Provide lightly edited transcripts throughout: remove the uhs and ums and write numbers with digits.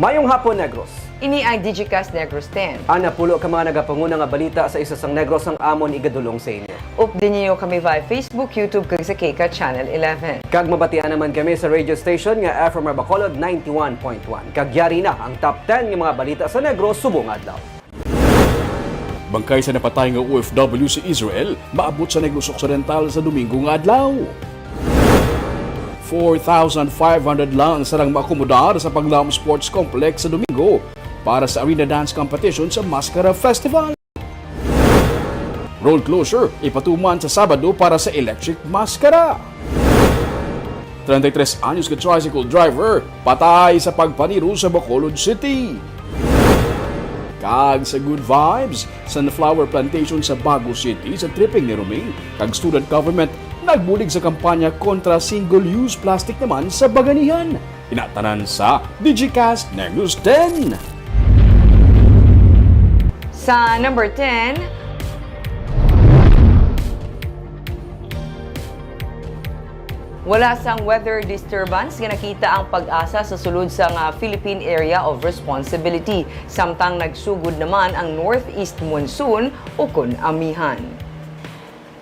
Mayong hapon, Negros. Ini ang Digicast Negros X. Ana pulo ka mga nagapanguna nga balita sa isa sang Negros ang amon igadulong sa inyo. Update niyo kami via Facebook, YouTube, kag sa Kika Channel 11. Kag mabatian naman kami sa radio station nga FM Bacolod 91.1. Kag yari na ang top 10 nga mga balita sa Negros subong adlaw. Bangkay sa napatay nga OFW sa Israel, maabot sa Negros Occidental sa Domingo nga adlaw. 4,500 lang sarang maakomodar sa Paglam Sports Complex sa Domingo para sa Arena Dance Competition sa Mascara Festival. Road closure ipatuman sa Sabado para sa Electric Mascara. 33 anyos ka tricycle driver patay sa pagpaniro sa Bacolod City. Kag sa Good Vibes, Sunflower Plantation sa Bago City sa tripping ni Roming, kag student government nagbulig sa kampanya kontra single-use plastic naman sa Baganihan. Inatanan sa Digicast Negros X. Sa number 10, wala sang weather disturbance nga nakita ang pag-asa sa sulod sa Philippine Area of Responsibility. Samtang nagsugod naman ang northeast monsoon o kun amihan.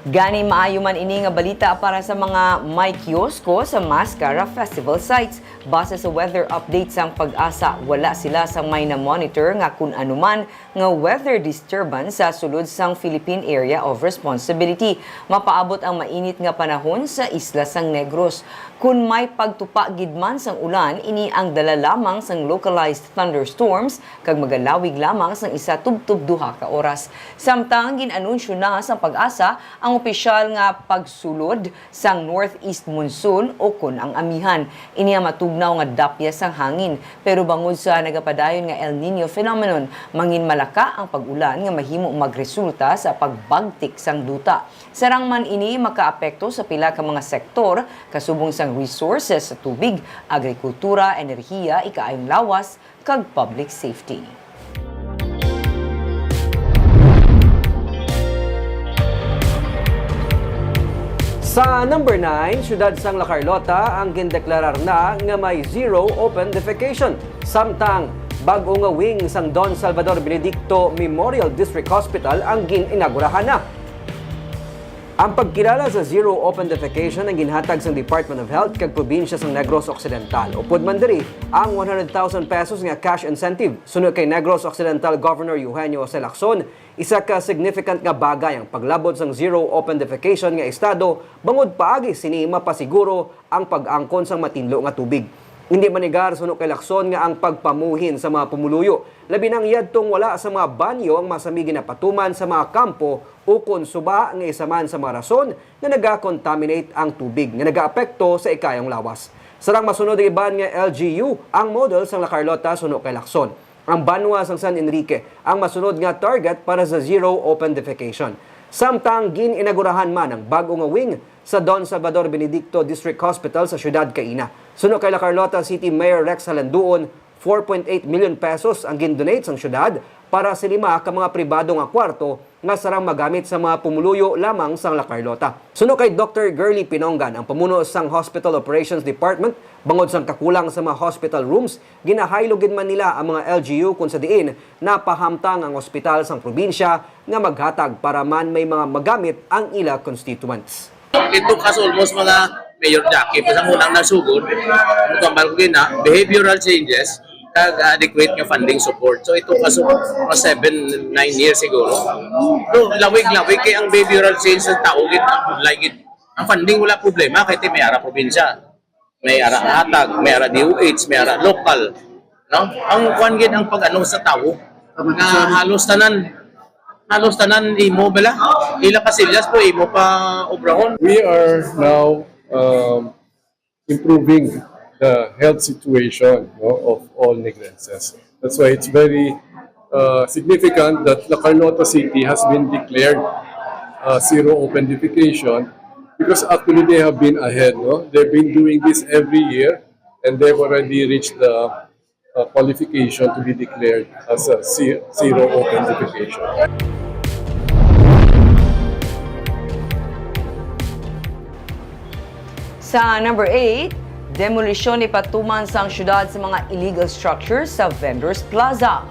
Gani maayo man ini nga balita para sa mga may kiosko sa Mascara Festival sites. Base sa weather update sang pag-asa, wala sila sang may na-monitor nga kung anuman nga weather disturbance sa sulod sang Philippine Area of Responsibility. Mapaabot ang mainit nga panahon sa isla sang Negros. Kung may pagtupa gidman sang ulan, ini ang dala lamang sang localized thunderstorms kag magalawig lamang sang isa tubtub duha ka oras. Samtang ginanunsyo na sang pag-asa ang opisyal nga pagsulod sang northeast monsoon o kun ang amihan. Ini ang matugnaw nga dapya sang hangin. Pero bangod sa nagapadayon nga El Nino phenomenon, mangin malaka ang pag-ulan nga mahimo magresulta sa pagbagtik sang duta. Sarang man ini makaapekto sa pila ka mga sektor kasubong sang resources sa tubig, agrikultura, enerhiya, ikaayong lawas, kag public safety. Sa number 9, syudad sang La Carlota ang gindeklarar na nga may zero open defecation. Samtang bag-o nga wing sang Don Salvador Benedicto Memorial District Hospital ang gininaugurahan na. Ang pagkilala sa zero open defecation ang ginhatag sa Department of Health kag probinsya sang Negros Occidental. Upod man diri ang 100,000 pesos nga cash incentive sunod kay Negros Occidental Governor Eugenio Jose Lacson. Isa ka significant nga bagay ang paglabot sang zero open defecation nga estado bangod paagi sini mapasiguro ang pag-angkon sang matinlo nga tubig. Hindi manigar sunod kay Lacson nga ang pagpamuhin sa mga pumuluyo. Labi nang yadtong wala sa mga banyo ang masamigi na patuman sa mga kampo o konsuba nga isaman sa mga rason na nagakontaminate ang tubig nga nagaapekto sa ikayong lawas. Sarang masunod ang iban nga LGU ang model sa La Carlota sunod kay Lacson. Ang banwa sang San Enrique ang masunod nga target para sa zero open defecation. Samtang gininaugurahan man ang bago nga wing sa Don Salvador Benedicto District Hospital sa siyudad Caina. Sunod kay La Carlota City Mayor Rex Halanduon, 4.8 million pesos ang gindonate sang siyudad para sa 5 ka mga pribado nga kwarto nga sarang magamit sa mga pumuluyo lamang sang La Carlota. Sunod kay Dr. Girly Pinongan, ang pamuno sang Hospital Operations Department, bangod sang kakulang sa mga hospital rooms, ginahaylogin man nila ang mga LGU kung sa diin napahamtang ang ospital sang probinsya nga maghatag para man may mga magamit ang ila constituents. It took us almost mga Mayor Jackie, pasang unang nasugod, mutambal ko na, behavioral changes, kag adequate nga funding support. So it took us mga 7-9 years siguro. So lawig-lawig kay ang behavioral change sa tao, like it. Ang funding wala problema, kahit may ara probinsya, may ara hatag, may ara DOH, may ara local. No? Ang kuan ang pag-ano sa tao, nga halos tanan imo bala ila pasillas po imo pa obrahon. We are now improving the health situation, of all Negrenses. That's why it's very significant that La Carlota City has been declared zero open defecation because actually they have been ahead. They've been doing this every year and they've already reached the qualification to be declared as a zero open defecation. Sa number 8, Demolisyon ni patuman sa syudad sa mga illegal structures sa Vendors Plaza.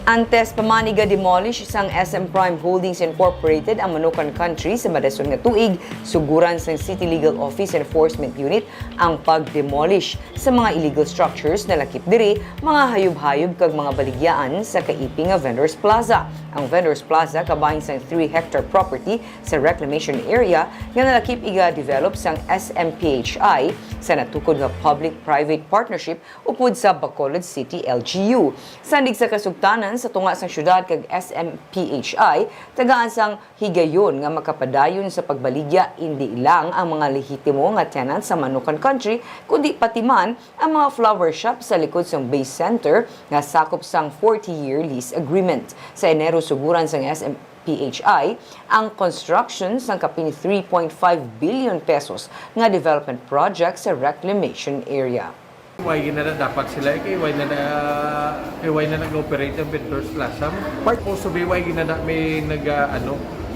Antes pamaniga demolish isang SM Prime Holdings Incorporated ang Manukan Country sa madason nga tuig, suguran sa City Legal Office Enforcement Unit ang pag-demolish sa mga illegal structures na lakip diri mga hayub-hayub kag mga baligyaan sa kaiping nga Vendors Plaza. Ang Vendors Plaza kabahin sa 3-hectare property sa reclamation area nga nalakip iga-develop sang SMPHI sa natukod nga public-private partnership upod sa Bacolod City LGU. Sandig sa kasugtanan sa tunga sang syudad kag SMPHI, tagaan sang higayon nga makapadayon sa pagbaligya hindi lang ang mga lehitimo nga tenant sa Manukan Country, kundi pati man ang mga flower shop sa likod sang base center nga sakop sang 40-year lease agreement. Sa Enero suguran sang SMPHI ang construction sang kapin 3.5 billion pesos nga development project sa reclamation area. Why na dapat sila kay why na nag-operate ang Vendors Plaza. Part po so why na may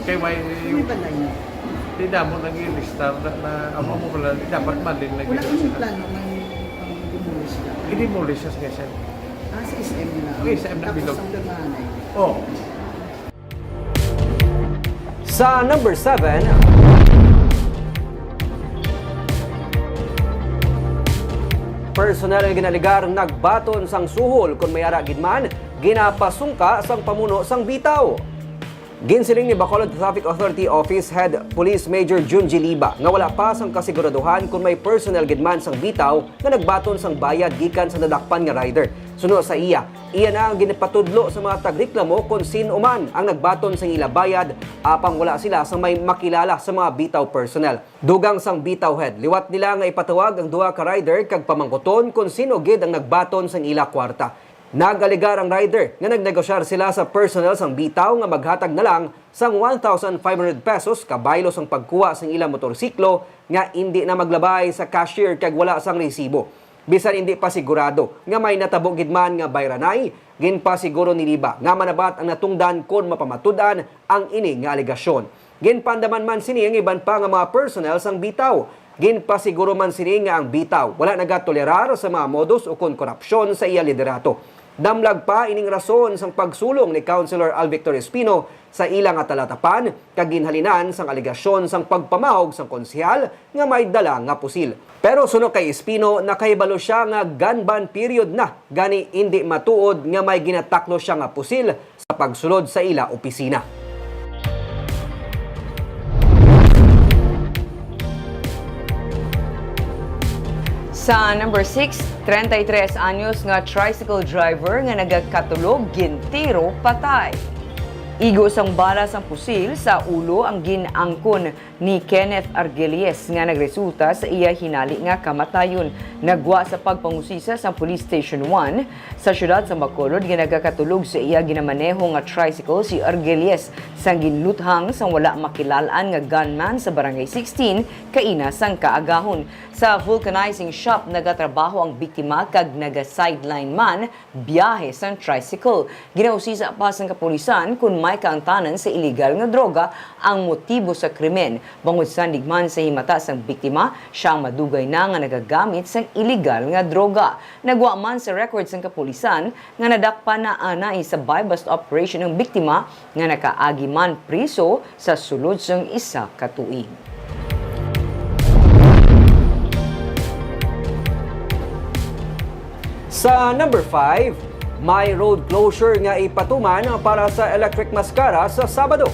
kay why di damo nag-restart na amo mo pala dapat man din Wala kang plano ng demolish ka? i-demolish siya kasi. Sa SM na. Okay, SM na bilog. Tapos ang damanay. Oh. Sa number 7, personal ginaligar nagbaton sang suhol kung may ara gidman ginapasungka sang pamuno sang bitaw. Ginsiling ni Bacolod Traffic Authority Office Head Police Major Junji Liba nga wala pa sang kasiguraduhan kung may personal gidman sang bitaw nga nagbaton sang bayad gikan sa nadakpan nga rider. Suno sa iya na ang ginipatudlo sa mga tagreklamo kung sino man ang nagbaton sang ila bayad apang wala sila sang may makilala sa mga bitaw personnel. Dugang sang bitaw head, liwat nila nga ipatawag ang duha ka rider kag pamangkuton kung sino gid ang nagbaton sang ila kwarta. Nagaligar ang rider nga nagnegosyar sila sa personal sang bitaw nga maghatag na lang sang 1,500 pesos kabaylo sang pagkuha sang ilang motorsiklo nga hindi na maglabay sa cashier kag wala sang resibo. Bisan hindi pa sigurado nga may natabo gid man nga bayranay, ginpasiguro ni Liba nga manabat ang natungdan kon mapamatud-an ang ini nga alegasyon. Ginpandaman man sini ang iban pa nga mga personnel sang bitaw. Ginpasiguro man sini nga ang bitaw wala nagatolerar sa mga modus o kon korupsyon sa iya liderato. Damlag pa ining rason sang pagsulong ni Councilor Alvictor Espino sa ilang atalatapan kag ginhalinan sang alegasyon sang pagpamahog sang konsehal nga may dala nga pusil. Pero suno kay Espino nakahibalo siya nga gun ban period na gani hindi matuod nga may ginataklo siya nga pusil sa pagsulod sa ila opisina. Sa number 6, 33 anyos nga tricycle driver nga nagakatulog gintiro patay. Igos ang bala sang pusil sa ulo ang ginangkon ni Kenneth Argelies nga nagresulta sa iya hinali nga kamatayon. Nagwa sa pagpangusisa sa Police Station 1 sa syudad sa Bacolod nga nagakatulog sa iya ginamaneho nga tricycle si Argelies sang ginluthang sang wala makilalaan nga gunman sa Barangay 16 kaina sang kaagahon. Sa vulcanizing shop nagatrabaho ang biktima kag naga-sideline man biyahe sang tricycle. Ginausisa pa sang kapulisan kung may kaangtanan sa illegal nga droga ang motibo sa krimen. Bangod sa nigman sa himata sang biktima, siyang madugay na nga nagagamit sang illegal nga droga. Nagwa man sa records sang kapulisan nga nadakpa na anay sa buy-bust operation ng biktima nga nakaagi man priso sa sulod sang isa ka tuig. Sa number 5, may road closure nga ipatuman para sa electric mascara sa Sabado.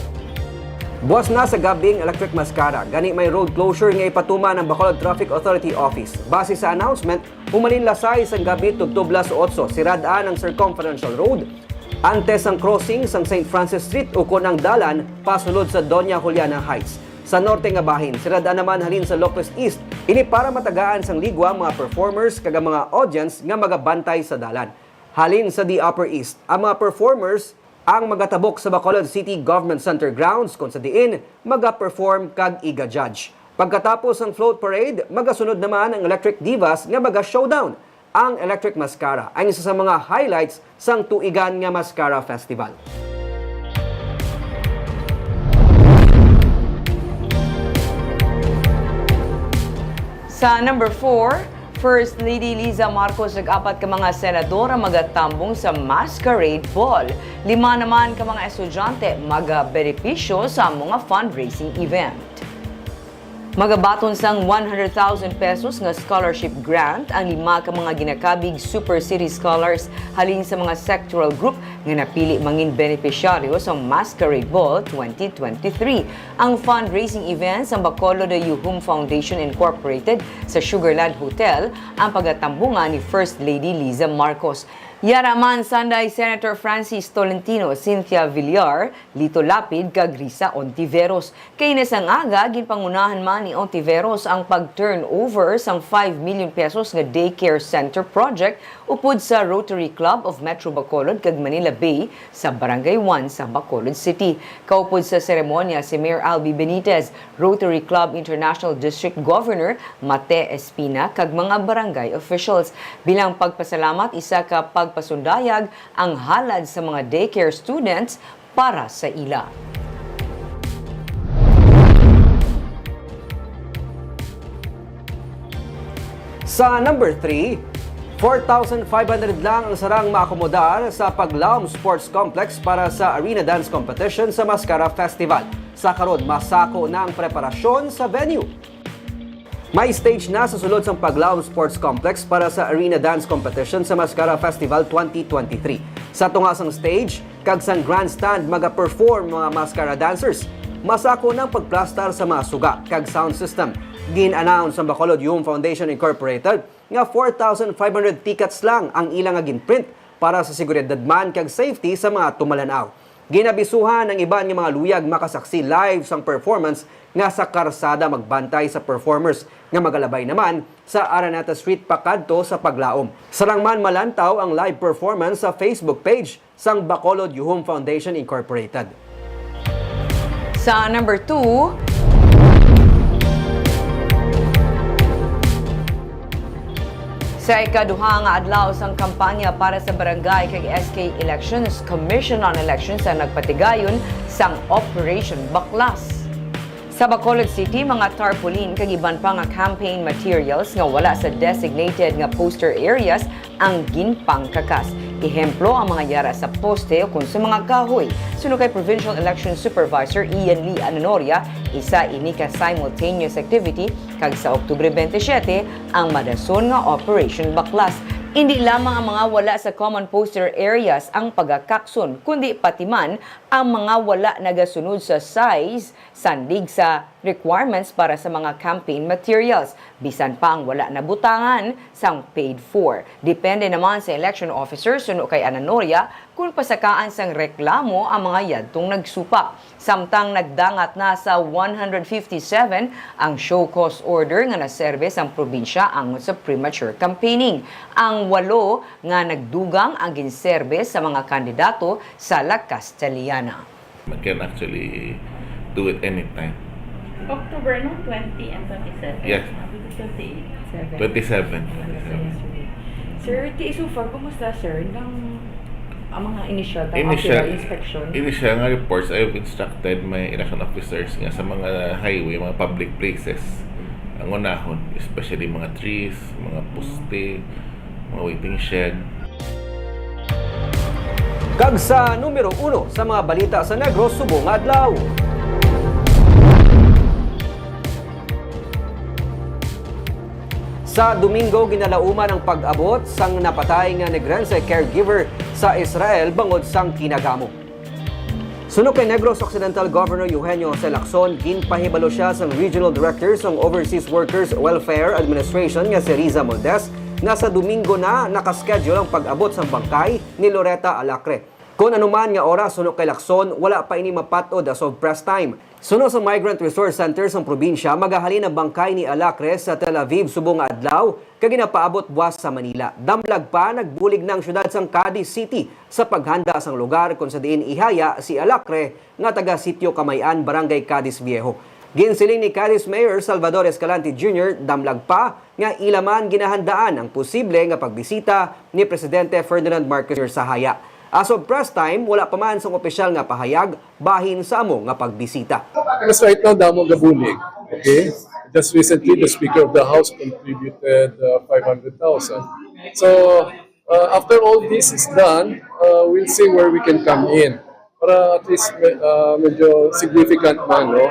Buwas na sa gabing electric mascara, gani may road closure nga ipatuman ng Bacolod Traffic Authority Office. Base sa announcement, humalin lasay sa gabi tugtublas 8, siradaan ang circumferential road. Antes ang crossing sang St. Francis Street ukon ang dalan pasulod sa Doña Juliana Heights. Sa norte nga bahin, siradaan naman halin sa Lopez East. Ini para matagaan sang ligwa mga performers kag mga audience nga magabantay sa dalan. Halin sa the Upper East, ang mga performers ang magatabok sa Bacolod City Government Center grounds kung sa diin maga-perform kag iga-judge. Pagkatapos ang float parade, magasunod naman ang Electric Divas nga maga-showdown. Ang Electric Mascara ay isa sa mga highlights sang tuigan nga Mascara Festival. Sa number 4, First Lady Liza Marcos nag-apat ka mga senadora magatambong sa masquerade ball. 5 naman ka mga estudyante magabenepisyo sa mga fundraising event. Magabaton sang 100,000 pesos nga scholarship grant ang 5 ka mga ginakabig Super City Scholars halin sa mga sectoral group nga napili mangin benepisyaryo sa Masquerade Ball 2023. Ang fundraising event sa Bacolod de Yuhum Foundation Incorporated sa Sugarland Hotel ang pagatambungan ni First Lady Liza Marcos. Yaraman Sanday Senator Francis Tolentino, Cynthia Villar, Lito Lapid, kag Risa Ontiveros. Kay nasang aga, ginpangunahan man ni Ontiveros ang pag-turnover sang 5 million pesos nga daycare center project upod sa Rotary Club of Metro Bacolod kag Manila Bay sa Barangay 1 sa Bacolod City. Kaupod sa seremonya si Mayor Albi Benitez, Rotary Club International District Governor Mate Espina kag mga barangay officials. Bilang pagpasalamat, isa ka pagpasundayag ang halad sa mga daycare students para sa ila. Sa number 3, 4,500 lang ang sarang maakomodar sa Paglaom Sports Complex para sa Arena Dance Competition sa Mascara Festival. Sa karon, masako na ang preparasyon sa venue. May stage na sa sulod sa Paglaom Sports Complex para sa Arena Dance Competition sa Mascara Festival 2023. Sa tungasang stage, kag sang grandstand maga-perform mga mascara dancers. Masako ng pagplastar sa mga suga kag sound system. Gin-announce ang Bacolod Yuhum Foundation Incorporated nga 4,500 tickets lang ang ilang nga ginprint para sa seguridad man kag safety sa mga tumalanaw. Ginabisuhan ng iban nga mga luyag makasaksi live sang performance nga sa karsada magbantay sa performers nga magalabay naman sa Araneta Street pakadto sa Paglaom. Sarang man malantaw ang live performance sa Facebook page sang Bacolod Yuhum Foundation Incorporated. Sa number 2, sa ikaduha nga adlaw sang kampanya para sa barangay kag SK Elections, Commission on Elections ang nagpatigayon sang Operation Baklas. Sa Bacolod City, mga tarpaulin kag iban pa nga campaign materials nga wala sa designated nga poster areas ang ginpangkakas. Ehemplo ang mga yara sa poste o kung sa mga kahoy. Suno kay Provincial Election Supervisor Ian Lee Ananoria, isa ini ka simultaneous activity kag sa Oktubre 27 ang madason nga Operation Baklas. Hindi lamang ang mga wala sa common poster areas ang pagakakson, kundi pati man ang mga wala nagasunod sa size, sandig sa requirements para sa mga campaign materials. Bisan pa ang wala na butangan sang paid for. Depende naman sa election officer suno kay Ananoria kung pasakaan sang reklamo ang mga yadtong nagsupa. Samtang nagdangat na sa 157 ang show cause order nga naserbe ang probinsya angon sa premature campaigning. Ang 8 nga nagdugang ang ginserbe sa mga kandidato sa La Castellana. I can actually do it anytime. October, no? 20 and 27? Yes. 27. 27. Sir, so far, kumusta sir? Ang mga initial inspection? Initial nga reports, I have instructed my election officers nga sa mga highway, mga public places, ang unahon, especially mga trees, mga poste, mga waiting shed. Kag sa numero 1 sa mga balita sa Negros subong adlaw. Sa Domingo, ginalauman ang pag-abot sang napatay nga Negrense caregiver sa Israel bangod sang kinagamo. Suno kay Negros Occidental Governor Eugenio C. Lacson, ginpahibalo siya sang Regional Director sang Overseas Workers Welfare Administration nga si Riza Moldes nga sa Domingo na nakaschedule ang pag-abot sang bangkay ni Loretta Alacre. Kung anuman nga oras suno kay Lacson, wala pa ini mapatod as of press time. Suno sa Migrant Resource Center sa probinsya, magahalin ang bangkay ni Alacre sa Tel Aviv subong nga adlaw kag ginapaabot buwas sa Manila. Damlag pa nagbulig ng syudad sang Cadiz City sa paghanda sang lugar kung sa diin ihaya si Alacre nga taga Sitio Camayan, Barangay Cadiz Viejo. Ginsiling ni Cadiz Mayor Salvador Escalante Jr. damlag pa nga ilaman ginahandaan ang posible nga pagbisita ni Presidente Ferdinand Marcos Jr. sa haya. As of press time, wala pa man sang opisyal nga pahayag bahin sa amo nga pagbisita. Because right now, damo gabulig. Okay? just recently, the Speaker of the House contributed 500,000. So after all this is done, we'll see where we can come in. Para at least medyo significant man no,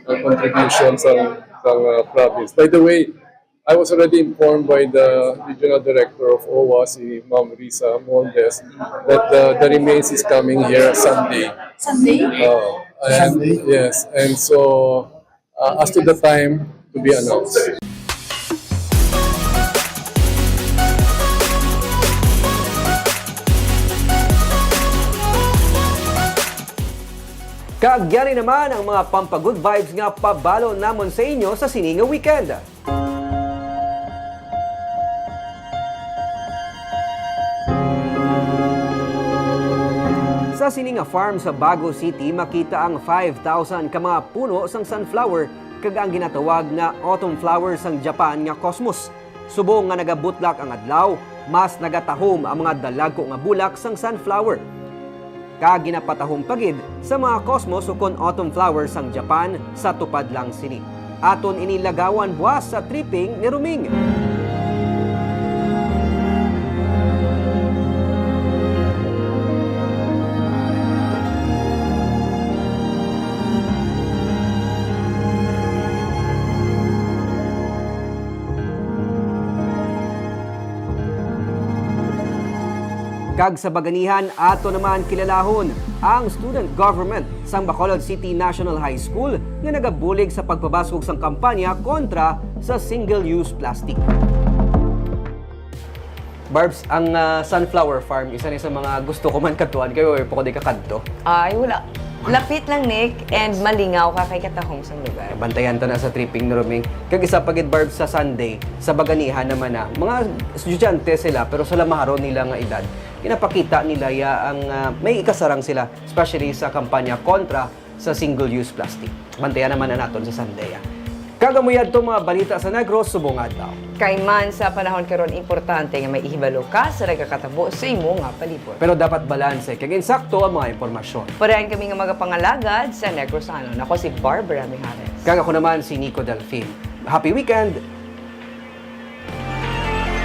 ang contribution sa province. By the way, I was already informed by the regional director of OWA, si Ma'am Risa Moldes, that the remains is coming here Sunday. Sunday? And yes, and so as to the time to be announced. Kaagyanin naman ang mga pampagood vibes nga pabalo namon sa inyo sa Sininga Weekend. Sa Sininga Farm sa Bago City, makita ang 5,000 ka mga puno sang sunflower kag ang ginatawag nga autumn flowers sang Japan nga cosmos. Subong nga nagabutlak ang adlaw, mas nagatahom ang mga dalagko nga bulak sang sunflower. Kag ginapatahom pagid sa mga cosmos o kon autumn flowers sang Japan sa tupad lang sini. Aton inilagawan buwas sa tripping ni Ruming. Kag sa baganihan, ato naman kilalahon ang student government sang Bacolod City National High School nga nagabulig sa pagpabasog sang kampanya kontra sa single-use plastic. Barbs, ang sunflower farm, isa ni sa mga gusto ko man katuan kayo, po ko di kakadto. Ay, wala. Lapit lang, Nick, and malingaw ka kay katahong sa lugar. Bantayan to na sa tripping ni Ruming. Kag isa pagid Barbs sa Sunday, sa baganihan naman na, mga estudyante sila pero sa lamaharo nila nga edad. Pinapakita nila ya ang may ikasarang sila, especially sa kampanya kontra sa single-use plastic. Bantayan naman na naton sa Sunday. Kagamuyad to mga balita sa Negros, subong adlaw. Kay man sa panahon karon importante nga may ihibalo ka sa nagakatabo sa imo nga palibot. Pero dapat balanse, kag insakto ang mga impormasyon. Parehan kami nga magapangalagad sa Negros Ano. Ako si Barbara Mijares. Kag ako naman si Nico Delfin. Happy weekend!